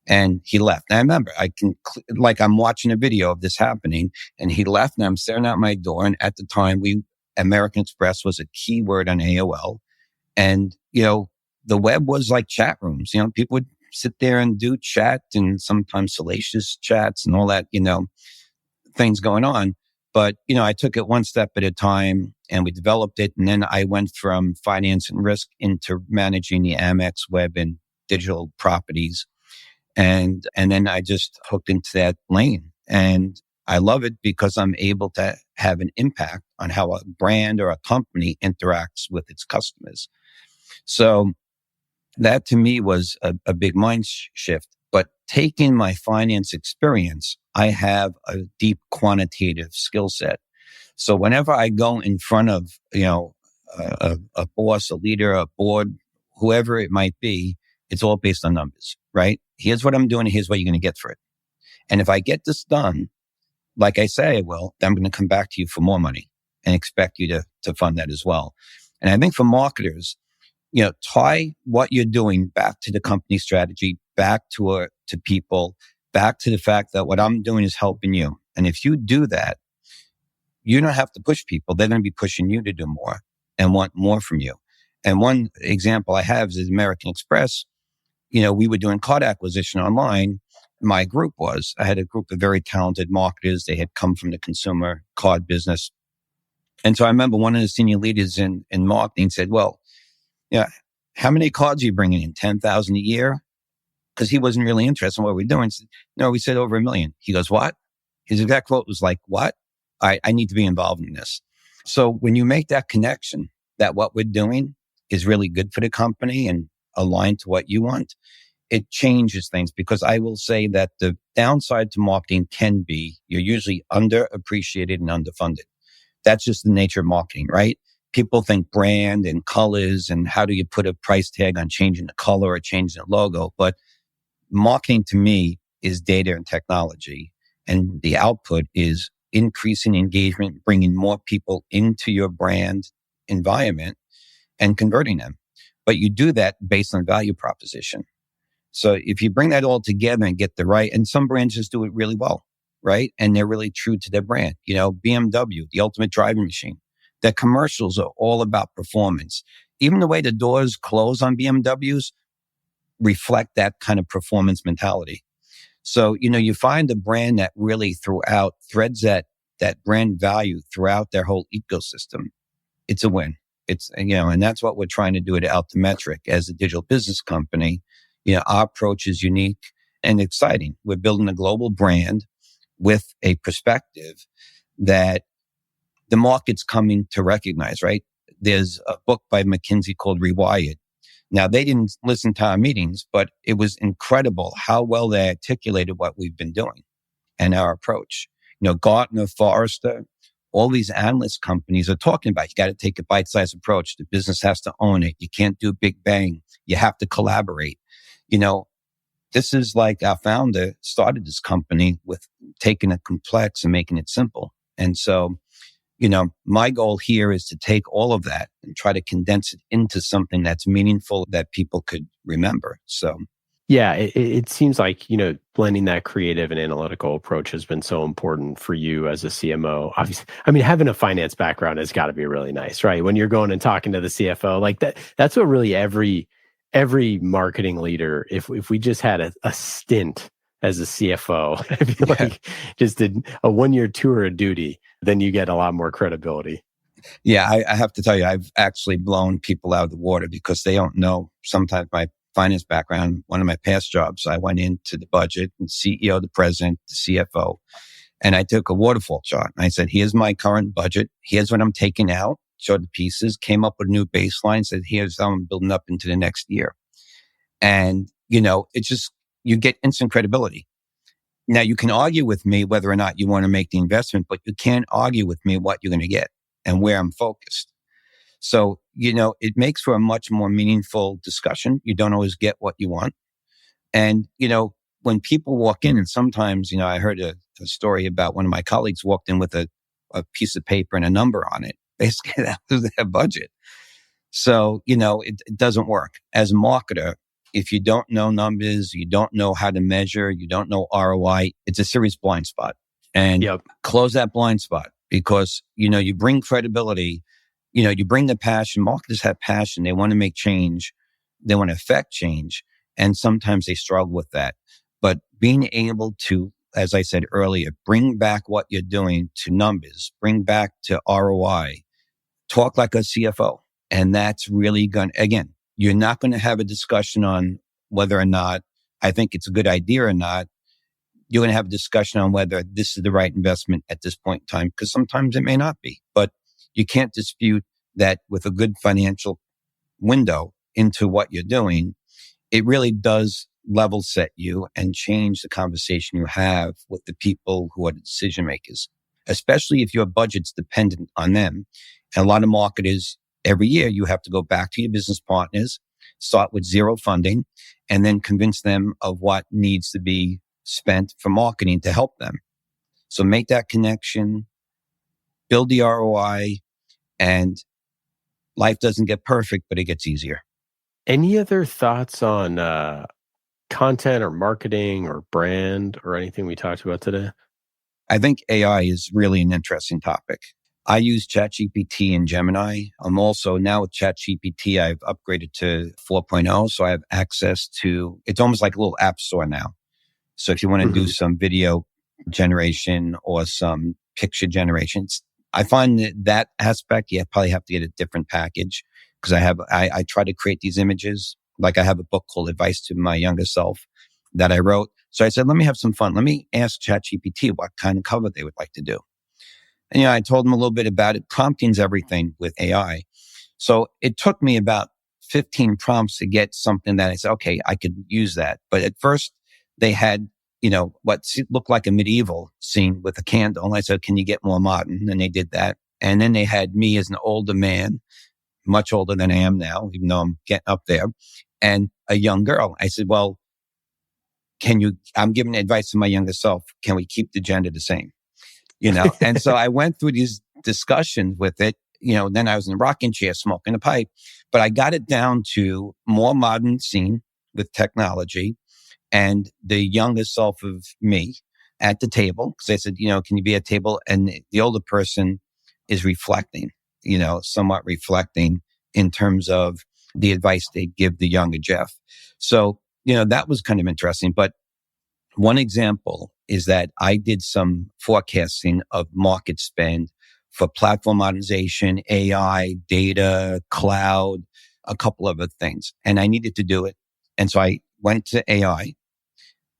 And he left. And I remember I'm watching a video of this happening, and he left, and I'm staring out my door. And at the time, American Express was a key word on AOL. And, the web was like chat rooms. People would sit there and do chat, and sometimes salacious chats and all that, things going on. But, I took it one step at a time, and we developed it. And then I went from finance and risk into managing the Amex web and digital properties. And then I just hooked into that lane. And I love it because I'm able to have an impact on how a brand or a company interacts with its customers. So that to me was a big mind shift. But taking my finance experience, I have a deep quantitative skill set. So whenever I go in front of, a boss, a leader, a board, whoever it might be, it's all based on numbers, right? Here's what I'm doing. Here's what you're going to get for it. And if I get this done, like I say I will, then I'm going to come back to you for more money and expect you to fund that as well. And I think for marketers, tie what you're doing back to the company strategy, back to people, back to the fact that what I'm doing is helping you. And if you do that, you don't have to push people. They're going to be pushing you to do more and want more from you. And one example I have is American Express. We were doing card acquisition online. My group I had a group of very talented marketers. They had come from the consumer card business. And so I remember one of the senior leaders in marketing said, well, how many cards are you bringing in? 10,000 a year? Because he wasn't really interested in what we're doing. Said, no, we said over 1 million. He goes, what? His exact quote was like, what? I need to be involved in this. So when you make that connection that what we're doing is really good for the company and aligned to what you want, it changes things. Because I will say that the downside to marketing can be you're usually underappreciated and underfunded. That's just the nature of marketing, right? People think brand and colors and how do you put a price tag on changing the color or changing the logo. But marketing to me is data and technology. And the output is increasing engagement, bringing more people into your brand environment and converting them. But you do that based on value proposition. So if you bring that all together and get the right, and some brands just do it really well, right? And they're really true to their brand. BMW, the ultimate driving machine. Their commercials are all about performance. Even the way the doors close on BMWs reflect that kind of performance mentality. So, you find a brand that really threads that brand value throughout their whole ecosystem. It's a win. And that's what we're trying to do at Altimetrik as a digital business company. Our approach is unique and exciting. We're building a global brand with a perspective that the market's coming to recognize, right? There's a book by McKinsey called Rewired. Now, they didn't listen to our meetings, but it was incredible how well they articulated what we've been doing and our approach. Gartner, Forrester, all these analyst companies are talking about, you got to take a bite-sized approach. The business has to own it. You can't do big bang. You have to collaborate. This is like our founder started this company with taking it complex and making it simple. And so, my goal here is to take all of that and try to condense it into something that's meaningful that people could remember. So, yeah, it seems like, blending that creative and analytical approach has been so important for you as a CMO. Obviously, having a finance background has got to be really nice, right? When you're going and talking to the CFO, like that's what really every marketing leader, if we just had a stint as a CFO, I feel like just did a 1-year tour of duty, then you get a lot more credibility. Yeah, I have to tell you, I've actually blown people out of the water because they don't know sometimes my finance background. One of my past jobs, I went into the budget and CEO, the president, the CFO, and I took a waterfall chart. And I said, here's my current budget. Here's what I'm taking out. Showed the pieces, came up with a new baseline, said, here's how I'm building up into the next year. And, it's just, you get instant credibility. Now, you can argue with me whether or not you want to make the investment, but you can't argue with me what you're going to get and where I'm focused. So, it makes for a much more meaningful discussion. You don't always get what you want. And, when people walk in, and sometimes, I heard a story about one of my colleagues walked in with a piece of paper and a number on it. Basically, that was their budget. So, it doesn't work. As a marketer, if you don't know numbers, you don't know how to measure, you don't know ROI, it's a serious blind spot. And close that blind spot because, you bring credibility, you bring the passion. Marketers have passion. They want to make change. They want to affect change. And sometimes they struggle with that. But being able to, as I said earlier, bring back what you're doing to numbers, bring back to ROI, talk like a CFO. And that's really again, you're not going to have a discussion on whether or not I think it's a good idea or not. You're going to have a discussion on whether this is the right investment at this point in time, because sometimes it may not be. But you can't dispute that with a good financial window into what you're doing, it really does level set you and change the conversation you have with the people who are the decision makers, especially if your budget's dependent on them. And a lot of marketers, every year, you have to go back to your business partners, start with zero funding, and then convince them of what needs to be spent for marketing to help them. So make that connection, build the ROI, and life doesn't get perfect, but it gets easier. Any other thoughts on content or marketing or brand or anything we talked about today? I think AI is really an interesting topic. I use ChatGPT and Gemini. I'm also now with ChatGPT, I've upgraded to 4.0. So I have access to, it's almost like a little app store now. So if you want to do some video generation or some picture generations, I find that aspect, you probably have to get a different package because I try to create these images. Like I have a book called Advice to My Younger Self that I wrote. So I said, let me have some fun. Let me ask ChatGPT what kind of cover they would like to do. And, I told them a little bit about it. Prompting's everything with AI. So it took me about 15 prompts to get something that I said, okay, I could use that. But at first they had, what looked like a medieval scene with a candle. And I said, can you get more modern? And they did that. And then they had me as an older man, much older than I am now, even though I'm getting up there, and a young girl. I said, well, I'm giving advice to my younger self. Can we keep the gender the same? And so I went through these discussions with it. Then I was in a rocking chair smoking a pipe, but I got it down to more modern scene with technology and the younger self of me at the table. Cause I said, can you be at table? And the older person is reflecting, somewhat reflecting in terms of the advice they give the younger Jeff. So, that was kind of interesting. But one example is that I did some forecasting of market spend for platform modernization, AI, data, cloud, a couple of other things. And I needed to do it. And so I went to AI.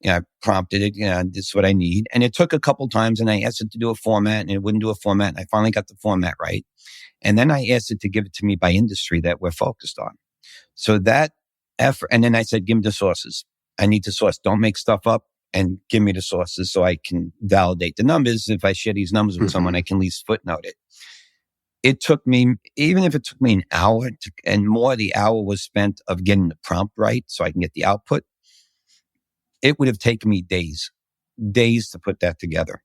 I prompted it, this is what I need. And it took a couple times and I asked it to do a format and it wouldn't do a format. And I finally got the format right. And then I asked it to give it to me by industry that we're focused on. So that effort, and then I said, give me the sources. I need the source. Don't make stuff up and give me the sources so I can validate the numbers. If I share these numbers with someone, I can at least footnote it. It took me, even if it took me an hour and more, the hour was spent of getting the prompt right so I can get the output. It would have taken me days to put that together.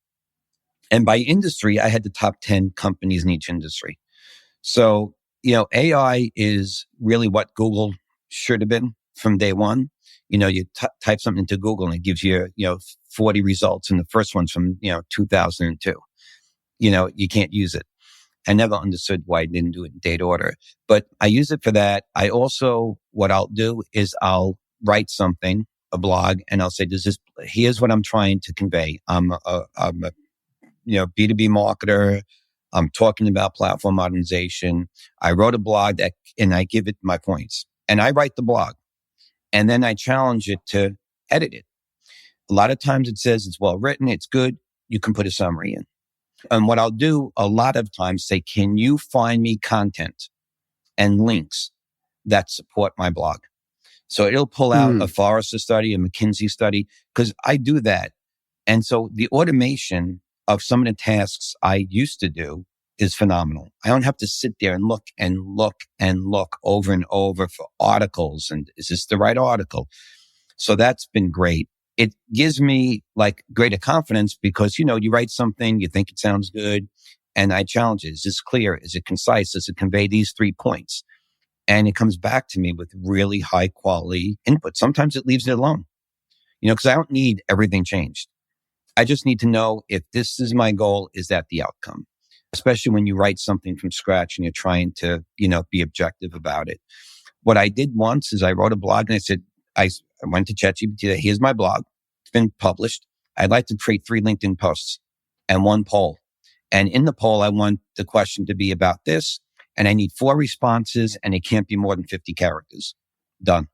And by industry, I had the top 10 companies in each industry. So, AI is really what Google should have been from day one. You type something into Google and it gives you, 40 results. And the first one's from, 2002. You can't use it. I never understood why I didn't do it in date order, but I use it for that. I also, what I'll do is I'll write something, a blog, and I'll say, here's what I'm trying to convey. I'm a B2B marketer. I'm talking about platform modernization. I wrote a blog and I give it my points and I write the blog and then I challenge it to edit it. A lot of times it says it's well written. It's good. You can put a summary in. And what I'll do a lot of times say, can you find me content and links that support my blog? So it'll pull out a Forrester study, a McKinsey study, because I do that. And so the automation of some of the tasks I used to do is phenomenal. I don't have to sit there and look over and over for articles. And is this the right article? So that's been great. It gives me greater confidence because, you write something, you think it sounds good. And I challenge it. Is this clear? Is it concise? Does it convey these 3 points? And it comes back to me with really high quality input. Sometimes it leaves it alone, because I don't need everything changed. I just need to know if this is my goal, is that the outcome? Especially when you write something from scratch and you're trying to, be objective about it. What I did once is I wrote a blog and I said, I went to ChatGPT, here's my blog. It's been published. I'd like to create 3 LinkedIn posts and 1 poll. And in the poll, I want the question to be about this. And I need 4 responses and it can't be more than 50 characters. Done.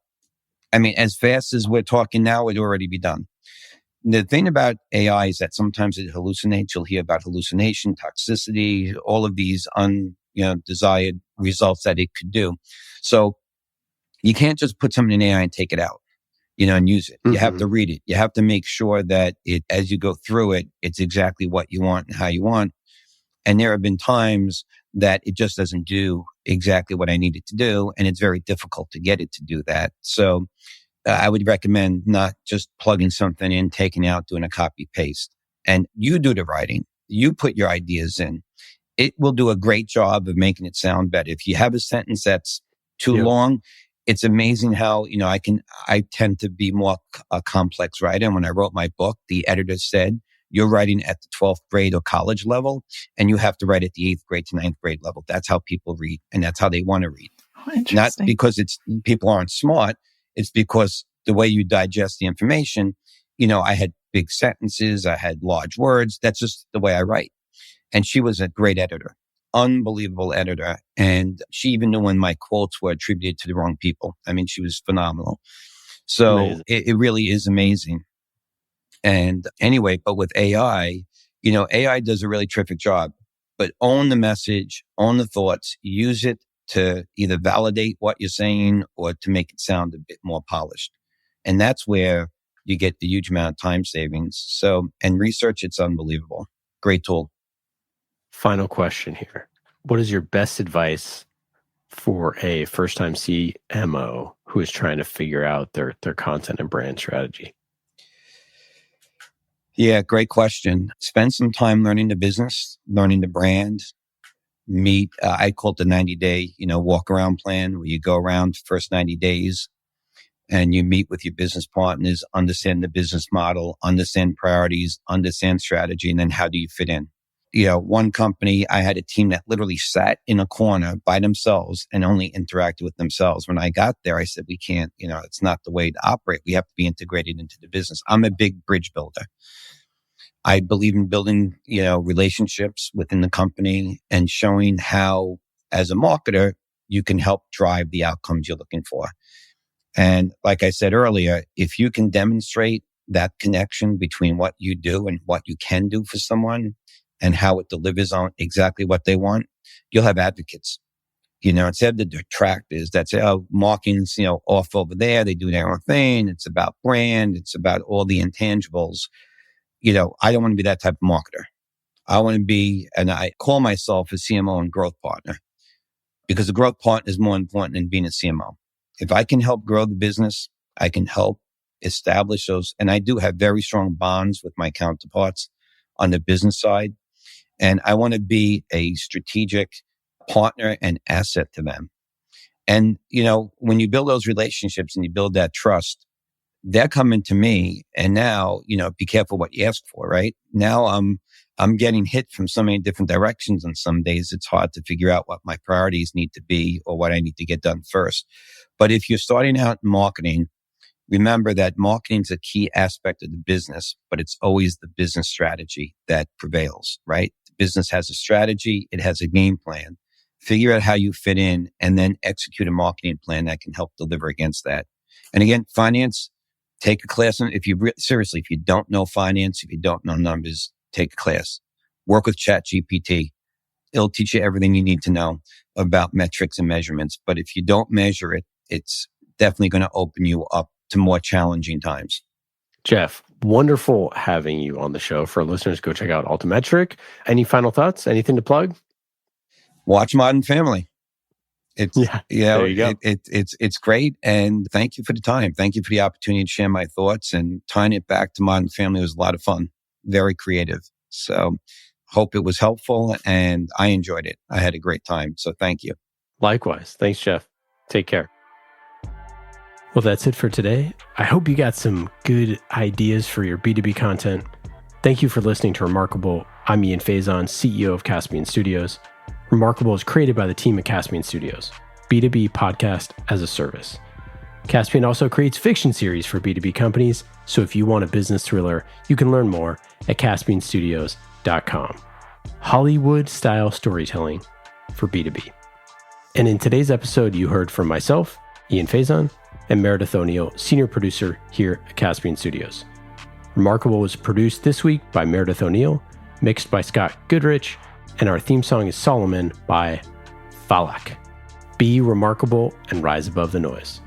I mean, as fast as we're talking now, it'd already be done. The thing about AI is that sometimes it hallucinates. You'll hear about hallucination, toxicity, all of these desired results that it could do. So you can't just put something in AI and take it out, and use it. You have to read it. You have to make sure that as you go through it, it's exactly what you want and how you want. And there have been times that it just doesn't do exactly what I need it to do. And it's very difficult to get it to do that. So I would recommend not just plugging something in, taking out, doing a copy paste. And you do the writing. You put your ideas in. It will do a great job of making it sound better. If you have a sentence that's too long, it's amazing how, I tend to be more a complex writer. And when I wrote my book, the editor said, you're writing at the 12th grade or college level, and you have to write at the 8th grade to 9th grade level. That's how people read, and that's how they want to read. Not because people aren't smart. It's because the way you digest the information, I had big sentences, I had large words. That's just the way I write. And she was a great editor, unbelievable editor. And she even knew when my quotes were attributed to the wrong people. I mean, she was phenomenal. So it really is amazing. And anyway, but with AI, AI does a really terrific job, but own the message, own the thoughts, use it to either validate what you're saying or to make it sound a bit more polished. And that's where you get the huge amount of time savings. So, and research, it's unbelievable. Great tool. Final question here. What is your best advice for a first-time CMO who is trying to figure out their content and brand strategy? Yeah, great question. Spend some time learning the business, learning the brand. Meet, I call it the 90-day, walk around plan, where you go around first 90 days and you meet with your business partners, understand the business model, understand priorities, understand strategy, and then how do you fit in? One company, I had a team that literally sat in a corner by themselves and only interacted with themselves. When I got there, I said, we can't, it's not the way to operate. We have to be integrated into the business. I'm a big bridge builder. I believe in building, relationships within the company and showing how, as a marketer, you can help drive the outcomes you're looking for. And like I said earlier, if you can demonstrate that connection between what you do and what you can do for someone and how it delivers on exactly what they want, you'll have advocates. Instead of the detractors that say, oh, marketing's, off over there. They do their own thing. It's about brand. It's about all the intangibles. I don't want to be that type of marketer. I want to be, and I call myself a CMO and growth partner, because a growth partner is more important than being a CMO. If I can help grow the business, I can help establish those. And I do have very strong bonds with my counterparts on the business side. And I want to be a strategic partner and asset to them. And, when you build those relationships and you build that trust, they're coming to me, and now, be careful what you ask for, right? Now I'm getting hit from so many different directions, and some days it's hard to figure out what my priorities need to be or what I need to get done first. But if you're starting out in marketing, remember that marketing is a key aspect of the business, but it's always the business strategy that prevails, right? The business has a strategy. It has a game plan. Figure out how you fit in and then execute a marketing plan that can help deliver against that. And again, finance, take a class. If you don't know finance, if you don't know numbers, take a class. Work with ChatGPT. It'll teach you everything you need to know about metrics and measurements. But if you don't measure it, it's definitely going to open you up to more challenging times. Jeff, wonderful having you on the show. For listeners, go check out Altimetrik. Any final thoughts? Anything to plug? Watch Modern Family. It's there you go. It's great, and thank you for the time. Thank you for the opportunity to share my thoughts, and tying it back to Modern Family was a lot of fun, very creative. So, hope it was helpful, and I enjoyed it. I had a great time. So, thank you. Likewise, thanks, Jeff. Take care. Well, that's it for today. I hope you got some good ideas for your B2B content. Thank you for listening to Remarkable. I'm Ian Faison, CEO of Caspian Studios. Remarkable is created by the team at Caspian Studios, B2B podcast as a service. Caspian also creates fiction series for B2B companies, so if you want a business thriller, you can learn more at caspianstudios.com. Hollywood-style storytelling for B2B. And in today's episode, you heard from myself, Ian Faison, and Meredith O'Neill, senior producer here at Caspian Studios. Remarkable was produced this week by Meredith O'Neill, mixed by Scott Goodrich, and our theme song is Solomon by Falak. Be remarkable and rise above the noise.